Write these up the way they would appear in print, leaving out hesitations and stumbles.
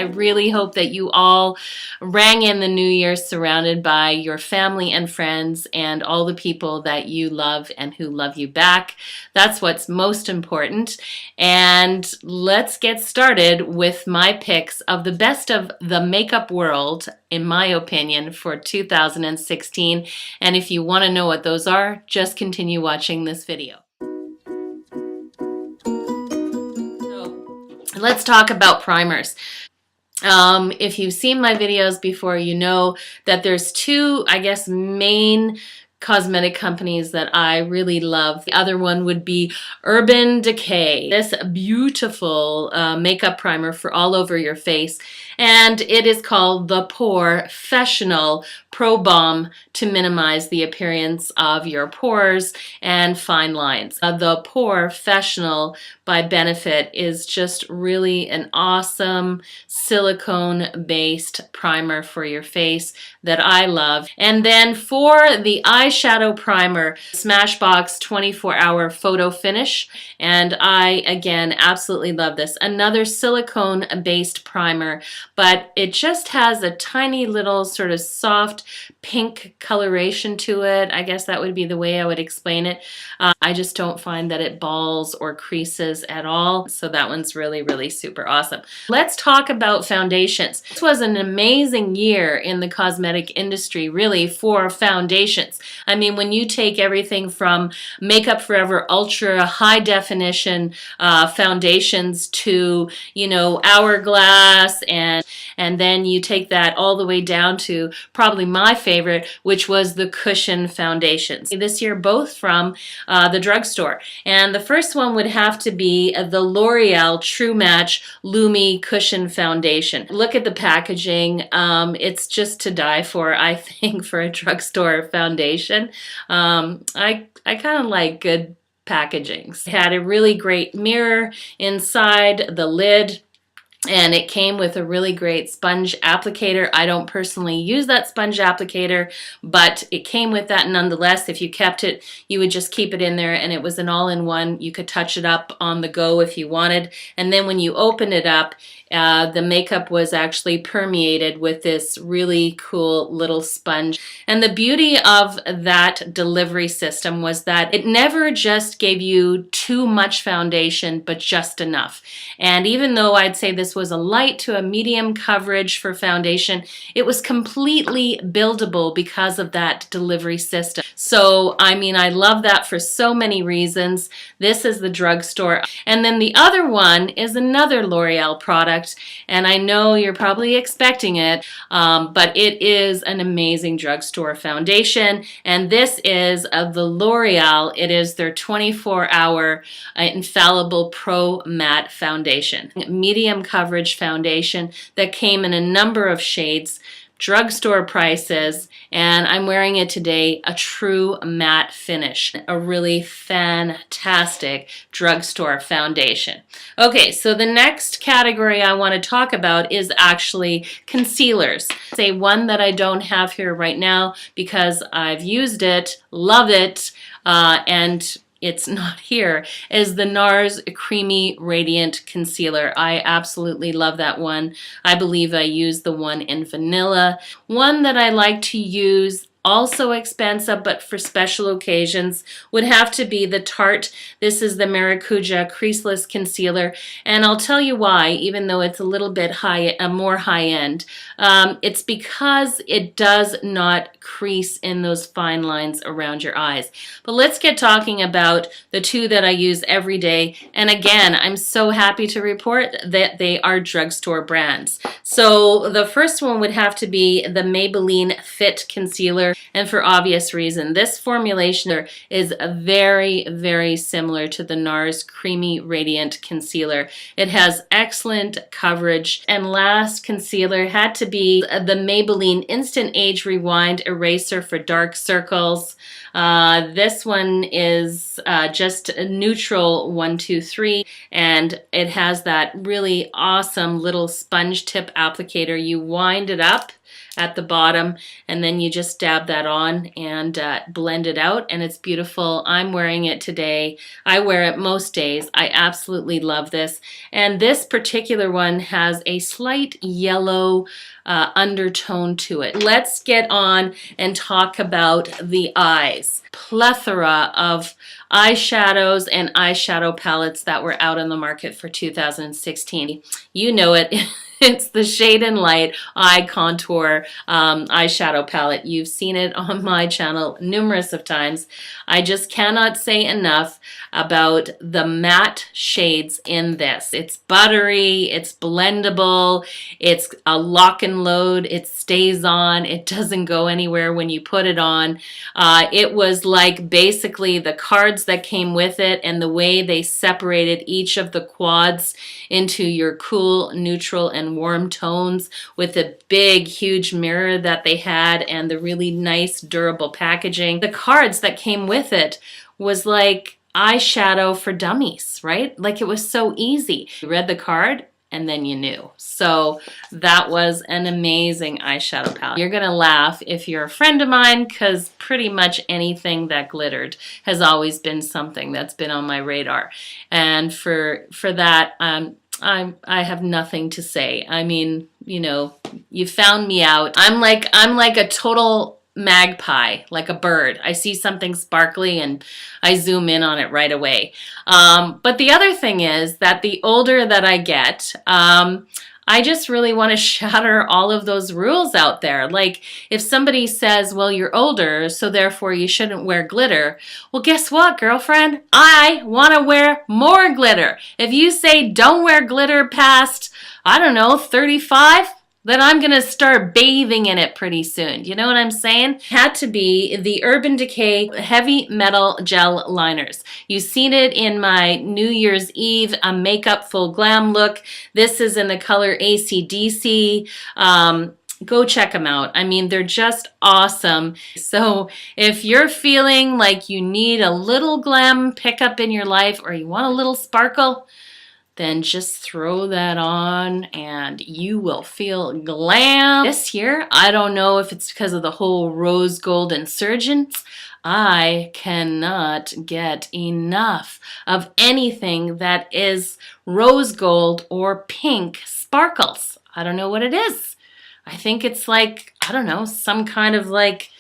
I really hope that you all rang in the new year surrounded by your family and friends and all the people that you love and who love you back. That's what's most important. And let's get started with my picks of the best of the makeup world, in my opinion, for 2016. And if you want to know what those are, just continue watching this video. So, let's talk about primers. If you've seen my videos before, you know that there's two, I guess, main cosmetic companies that I really love. The other one would be Urban Decay. This beautiful makeup primer for all over your face, and it is called the Pore Fessional Pro Balm to minimize the appearance of your pores and fine lines. The Pore Fessional by Benefit is just really an awesome silicone-based primer for your face that I love. And then for the eyeshadow primer, Smashbox 24-hour photo finish, and I again absolutely love this. Another silicone-based primer, but it just has a tiny little sort of soft pink coloration to it. I guess that would be the way I would explain it. I just don't find that it balls or creases at all, so that one's really, really super awesome. Let's talk about foundations. This was an amazing year in the cosmetic industry, really, for foundations. I mean, when you take everything from Makeup Forever Ultra high definition foundations to, you know, Hourglass, and then you take that all the way down to probably my favorite, which was the Cushion foundations. This year, both from the drugstore. And the first one would have to be the L'Oreal True Match Lumi Cushion Foundation. Look at the packaging. It's just to die for, I think, for a drugstore foundation. I kind of like good packagings. It had a really great mirror inside the lid, and it came with a really great sponge applicator. I don't personally use that sponge applicator, but it came with that nonetheless. If you kept it, you would just keep it in there, and it was an all-in-one. You could touch it up on the go if you wanted. And then when you open it up, the makeup was actually permeated with this really cool little sponge. And the beauty of that delivery system was that it never just gave you too much foundation, but just enough. And even though I'd say this was a light to a medium coverage for foundation, it was completely buildable because of that delivery system. So, I mean, I love that for so many reasons. This is the drugstore. And then the other one is another L'Oreal product, and I know you're probably expecting it, but it is an amazing drugstore foundation, and this is the L'Oreal. It is their 24-hour Infallible Pro Matte Foundation. Medium coverage foundation that came in a number of shades, drugstore prices, and I'm wearing it today, a true matte finish. A really fantastic drugstore foundation. Okay, so the next category I want to talk about is actually concealers. Say one that I don't have here right now because I've used it, love it, and it's not here, is the NARS Creamy Radiant Concealer. I absolutely love that one. I believe I use the one in vanilla. One that I like to use, also expensive, but for special occasions, would have to be the Tarte. This is the Maracuja Creaseless Concealer, and I'll tell you why, even though it's a little bit more high-end. It's because it does not crease in those fine lines around your eyes. But let's get talking about the two that I use every day, and again, I'm so happy to report that they are drugstore brands. So the first one would have to be the Maybelline Fit Concealer. And for obvious reason, this formulation is very, very similar to the NARS Creamy Radiant Concealer. It has excellent coverage. And last concealer had to be the Maybelline Instant Age Rewind Eraser for dark circles. This one is just a neutral 1, 2, 3, and it has that really awesome little sponge tip applicator. You wind it up at the bottom, and then you just dab that on and blend it out, and it's beautiful. I'm wearing it today. I wear it most days. I absolutely love this. And this particular one has a slight yellow undertone to it. Let's get on and talk about the eyes. Plethora of eyeshadows and eyeshadow palettes that were out on the market for 2016. You know it. It's the Shade and Light Eye Contour eyeshadow palette. You've seen it on my channel numerous of times. I just cannot say enough about the matte shades in this. It's buttery, it's blendable, it's a lock and load, it stays on, it doesn't go anywhere when you put it on. It was like basically the cards that came with it and the way they separated each of the quads into your cool, neutral, and warm tones with a big, huge mirror that they had and the really nice, durable packaging. The cards that came with it was like eyeshadow for dummies, right? Like it was so easy. You read the card and then you knew. So that was an amazing eyeshadow palette. You're gonna laugh if you're a friend of mine because pretty much anything that glittered has always been something that's been on my radar. And for that, I have nothing to say. I mean, you know, you found me out. I'm like a total magpie, like a bird. I see something sparkly and I zoom in on it right away. But the other thing is that the older that I get, I just really want to shatter all of those rules out there. Like if somebody says, well, you're older, so therefore you shouldn't wear glitter. Well, guess what, girlfriend? I want to wear more glitter. If you say don't wear glitter past, I don't know, 35, then I'm going to start bathing in it pretty soon. You know what I'm saying? Had to be the Urban Decay Heavy Metal Gel Liners. You've seen it in my New Year's Eve makeup full glam look. This is in the color AC/DC. Go check them out. I mean, they're just awesome. So if you're feeling like you need a little glam pickup in your life or you want a little sparkle, then just throw that on and you will feel glam. This year, I don't know if it's because of the whole rose gold insurgence, I cannot get enough of anything that is rose gold or pink sparkles. I don't know what it is. I think it's like, I don't know, some kind of like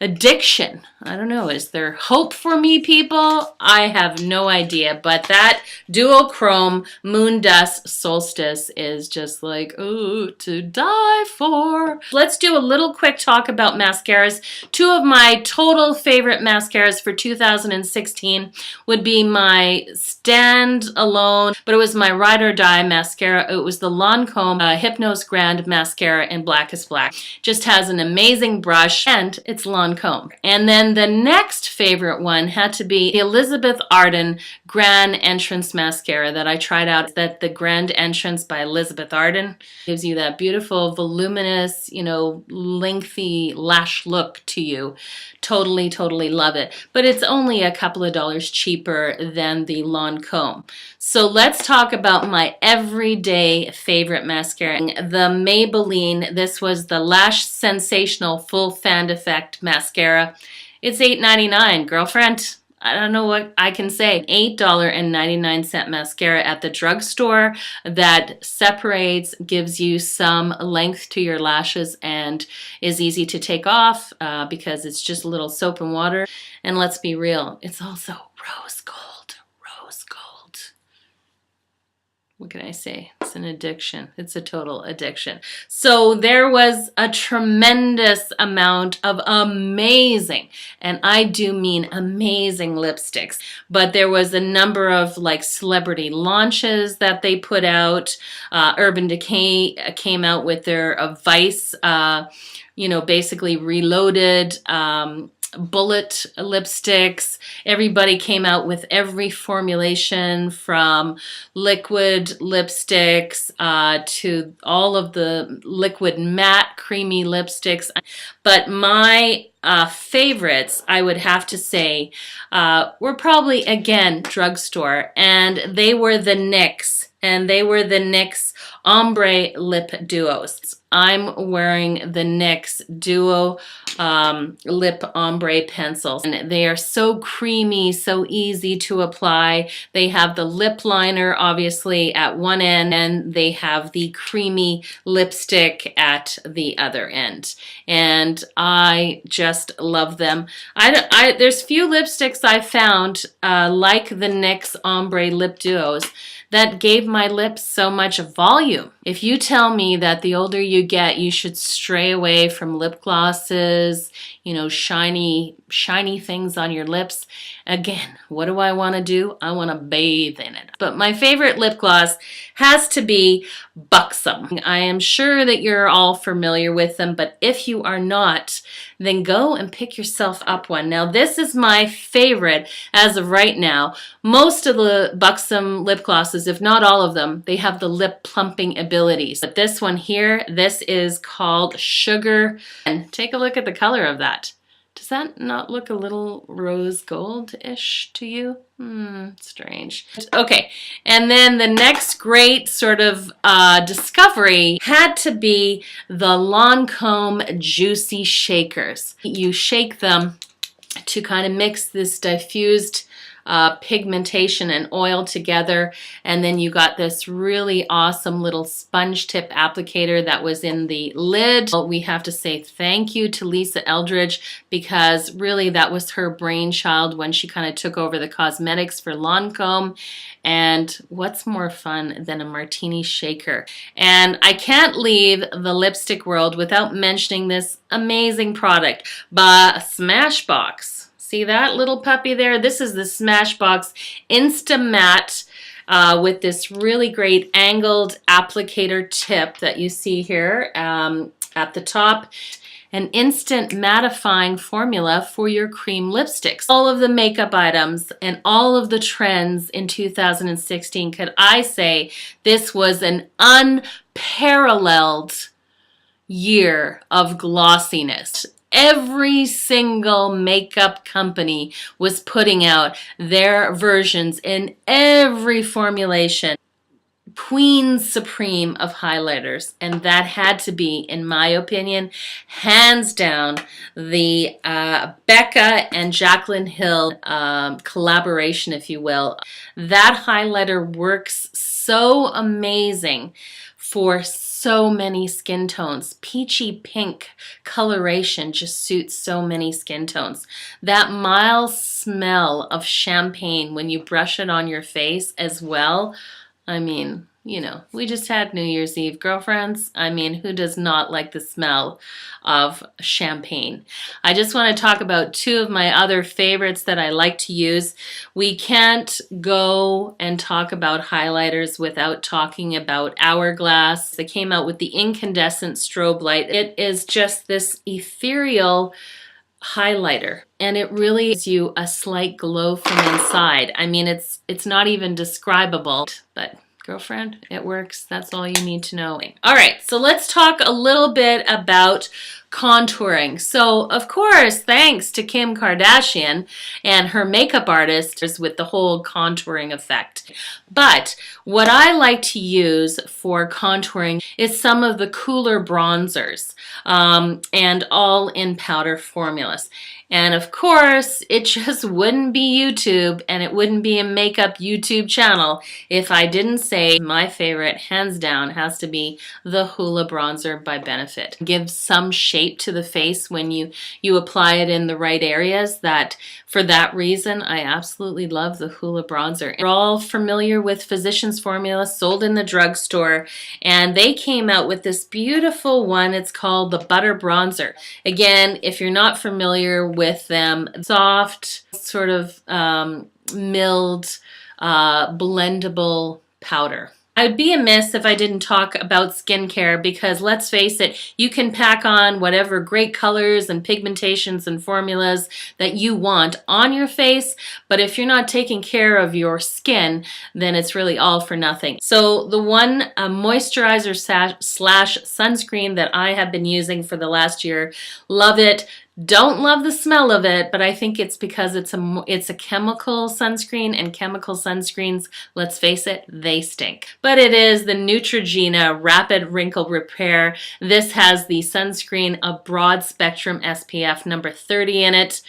addiction. I don't know. Is there hope for me, people? I have no idea. But that duochrome Moon Dust Solstice is just like, oh, to die for. Let's do a little quick talk about mascaras. Two of my total favorite mascaras for 2016 would be my standalone, but it was my Ride or Die mascara. It was the Lancome Hypnose Grand Mascara in Blackest Black. Just has an amazing brush and it's Lancome. And then the next favorite one had to be the Elizabeth Arden Grand Entrance Mascara that I tried out. That the Grand Entrance by Elizabeth Arden gives you that beautiful, voluminous, you know, lengthy lash look to you. Totally, totally love it. But it's only a couple of dollars cheaper than the Lancome. So let's talk about my everyday favorite mascara. The Maybelline, this was the Lash Sensational Full Fan Effect Mascara. It's $8.99, girlfriend. I don't know what I can say. $8.99 mascara at the drugstore that separates, gives you some length to your lashes, and is easy to take off because it's just a little soap and water. And let's be real, it's also rose gold. Rose gold. What can I say? It's an addiction. It's a total addiction. So there was a tremendous amount of amazing, and I do mean amazing, lipsticks. But there was a number of like celebrity launches that they put out. Urban Decay came out with their Vice, you know, basically reloaded bullet lipsticks. Everybody came out with every formulation from liquid lipsticks to all of the liquid matte creamy lipsticks. But my favorites, I would have to say, were probably, again, drugstore, and they were the NYX. And they were the NYX ombre lip duos. I'm wearing the NYX Duo lip ombre pencils, and they are so creamy, so easy to apply. They have the lip liner obviously at one end, and they have the creamy lipstick at the other end, and I just love them. There's few lipsticks I found like the NYX ombre lip duos that gave my lips so much volume. If you tell me that the older you get, you should stray away from lip glosses, you know, shiny things on your lips, again, what do I want to do? I want to bathe in it. But my favorite lip gloss has to be Buxom. I am sure that you're all familiar with them, but if you are not, then go and pick yourself up one. Now, this is my favorite as of right now. Most of the Buxom lip glosses, if not all of them, they have the lip plumping abilities. But this one here, this is called Sugar. And take a look at the color of that. Does that not look a little rose gold-ish to you? Strange. Okay, and then the next great sort of discovery had to be the Lancome Juicy Shakers. You shake them to kind of mix this diffused pigmentation and oil together, and then you got this really awesome little sponge tip applicator that was in the lid. We have to say thank you to Lisa Eldridge, because really that was her brainchild when she kind of took over the cosmetics for Lancome. And what's more fun than a martini shaker? And I can't leave the lipstick world without mentioning this amazing product by Smashbox. See that little puppy there? This is the Smashbox Insta-matte with this really great angled applicator tip that you see here at the top. An instant mattifying formula for your cream lipsticks. All of the makeup items and all of the trends in 2016, could I say this was an unparalleled year of glossiness. Every single makeup company was putting out their versions in every formulation. Queen supreme of highlighters, and that had to be, in my opinion, hands down, the Becca and Jaclyn Hill collaboration, if you will. That highlighter works so amazing for so many skin tones. Peachy pink coloration just suits so many skin tones. That mild smell of champagne when you brush it on your face as well. I mean, you know, we just had New Year's Eve, girlfriends. I mean, who does not like the smell of champagne? I just want to talk about two of my other favorites that I like to use. We can't go and talk about highlighters without talking about Hourglass. They came out with the incandescent strobe light. It is just this ethereal highlighter, and it really gives you a slight glow from inside. I mean, it's not even describable, but girlfriend, it works. That's all you need to know. All right, so let's talk a little bit about contouring. So, of course, thanks to Kim Kardashian and her makeup artist with the whole contouring effect. But what I like to use for contouring is some of the cooler bronzers and all in powder formulas. And of course, it just wouldn't be YouTube and it wouldn't be a makeup YouTube channel if I didn't say my favorite, hands down, has to be the Hoola Bronzer by Benefit. It gives some shape to the face when you apply it in the right areas. That for that reason, I absolutely love the Hoola Bronzer. We're all familiar with Physicians Formula, sold in the drugstore, and they came out with this beautiful one. It's called the Butter Bronzer. Again, if you're not familiar with them, soft, sort of milled, blendable powder. I would be amiss if I didn't talk about skincare, because let's face it, you can pack on whatever great colors and pigmentations and formulas that you want on your face, but if you're not taking care of your skin, then it's really all for nothing. So the one moisturizer slash sunscreen that I have been using for the last year, love it. Don't love the smell of it, but I think it's because it's a chemical sunscreen, and chemical sunscreens, let's face it, they stink. But it is the Neutrogena Rapid Wrinkle Repair. This has the sunscreen, a broad spectrum SPF number 30 in it.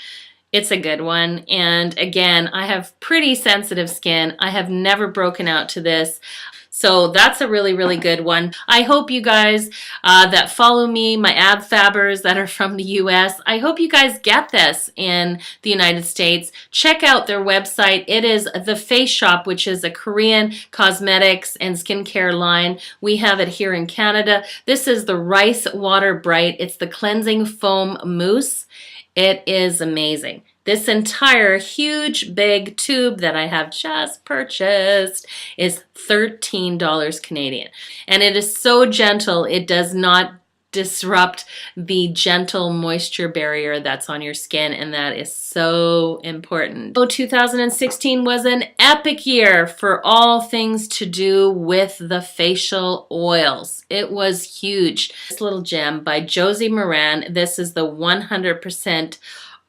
It's a good one. And again, I have pretty sensitive skin. I have never broken out to this. So that's a really, really good one. I hope you guys that follow me, my ab fabbers that are from the US, I hope you guys get this in the United States. Check out their website. It is The Face Shop, which is a Korean cosmetics and skincare line. We have it here in Canada. This is the Rice Water Bright. It's the cleansing foam mousse. It is amazing. This entire huge big tube that I have just purchased is $13 Canadian. And it is so gentle, it does not disrupt the gentle moisture barrier that's on your skin, and that is so important. So 2016 was an epic year for all things to do with the facial oils. It was huge. This little gem by Josie Moran. This is the 100%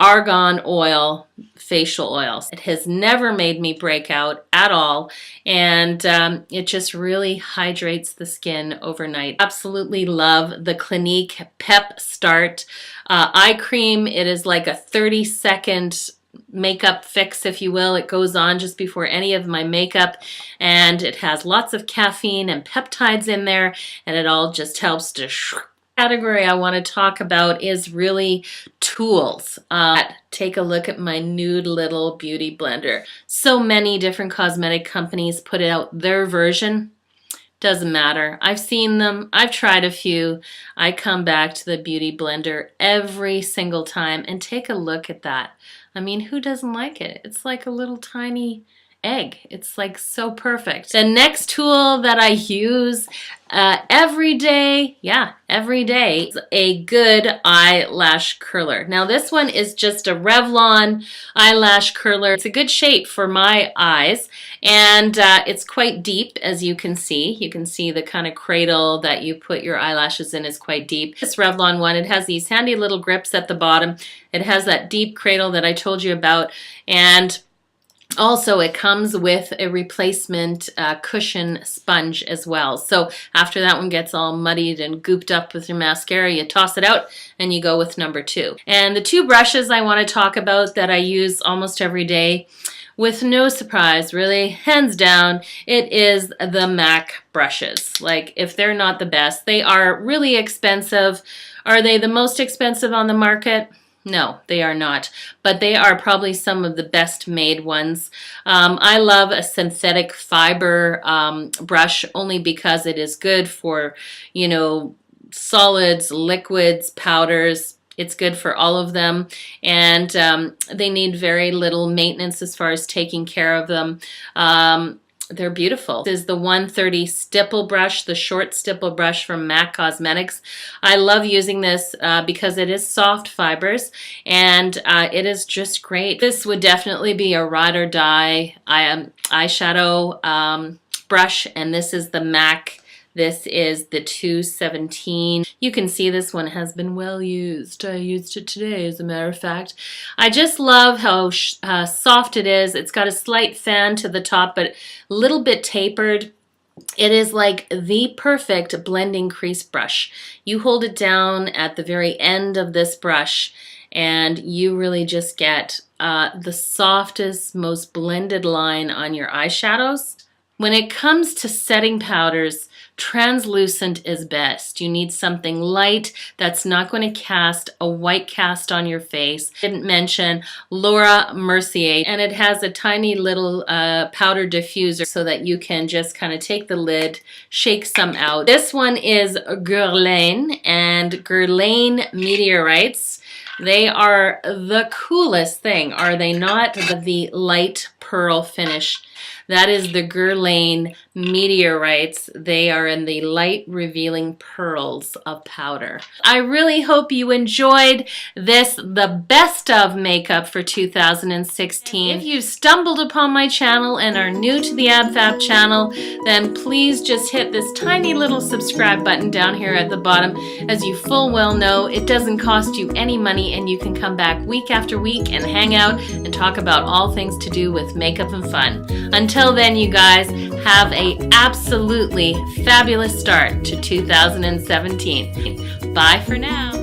argan oil facial oils. It has never made me break out at all, and it just really hydrates the skin overnight. Absolutely love the Clinique Pep Start eye cream. It is like a 30-second makeup fix, if you will. It goes on just before any of my makeup, and it has lots of caffeine and peptides in there, and it all just helps to category I want to talk about is really tools. Take a look at my nude little beauty blender. So many different cosmetic companies put out their version. Doesn't matter. I've seen them. I've tried a few. I come back to the beauty blender every single time, and take a look at that. I mean, who doesn't like it? It's like a little tiny egg. It's like so perfect. The next tool that I use every day, is a good eyelash curler. Now this one is just a Revlon eyelash curler. It's a good shape for my eyes, and it's quite deep, as you can see. You can see the kind of cradle that you put your eyelashes in is quite deep. This Revlon one, it has these handy little grips at the bottom. It has that deep cradle that I told you about, and also, it comes with a replacement cushion sponge as well. So after that one gets all muddied and gooped up with your mascara, you toss it out and you go with number 2. And the 2 brushes I want to talk about that I use almost every day, with no surprise, really, hands down, it is the MAC brushes. Like, if they're not the best, they are really expensive. Are they the most expensive on the market? No, they are not, but they are probably some of the best made ones. I love a synthetic fiber brush only because it is good for, you know, solids, liquids, powders. It's good for all of them, and they need very little maintenance as far as taking care of them. They're beautiful. This is the 130 stipple brush, the short stipple brush from MAC Cosmetics. I love using this because it is soft fibers, and it is just great. This would definitely be a ride or die eyeshadow brush, and this is the MAC. This is the 217. You can see this one has been well used. I used it today, as a matter of fact. I just love how soft it is. It's got a slight fan to the top, but a little bit tapered. It is like the perfect blending crease brush. You hold it down at the very end of this brush, and you really just get the softest, most blended line on your eyeshadows. When it comes to setting powders, translucent is best. You need something light that's not going to cast a white cast on your face. I didn't mention Laura Mercier, and it has a tiny little powder diffuser so that you can just kind of take the lid, shake some out. This one is Guerlain and Guerlain Meteorites. They are the coolest thing, are they not? The light pearl finish. That is the Guerlain Meteorites. They are in the Light Revealing Pearls of Powder. I really hope you enjoyed this, the best of makeup for 2016. If you stumbled upon my channel and are new to the AbFab channel, then please just hit this tiny little subscribe button down here at the bottom. As you full well know, it doesn't cost you any money and you can come back week after week and hang out and talk about all things to do with makeup and fun. Until then, you guys, have a absolutely fabulous start to 2017. Bye for now.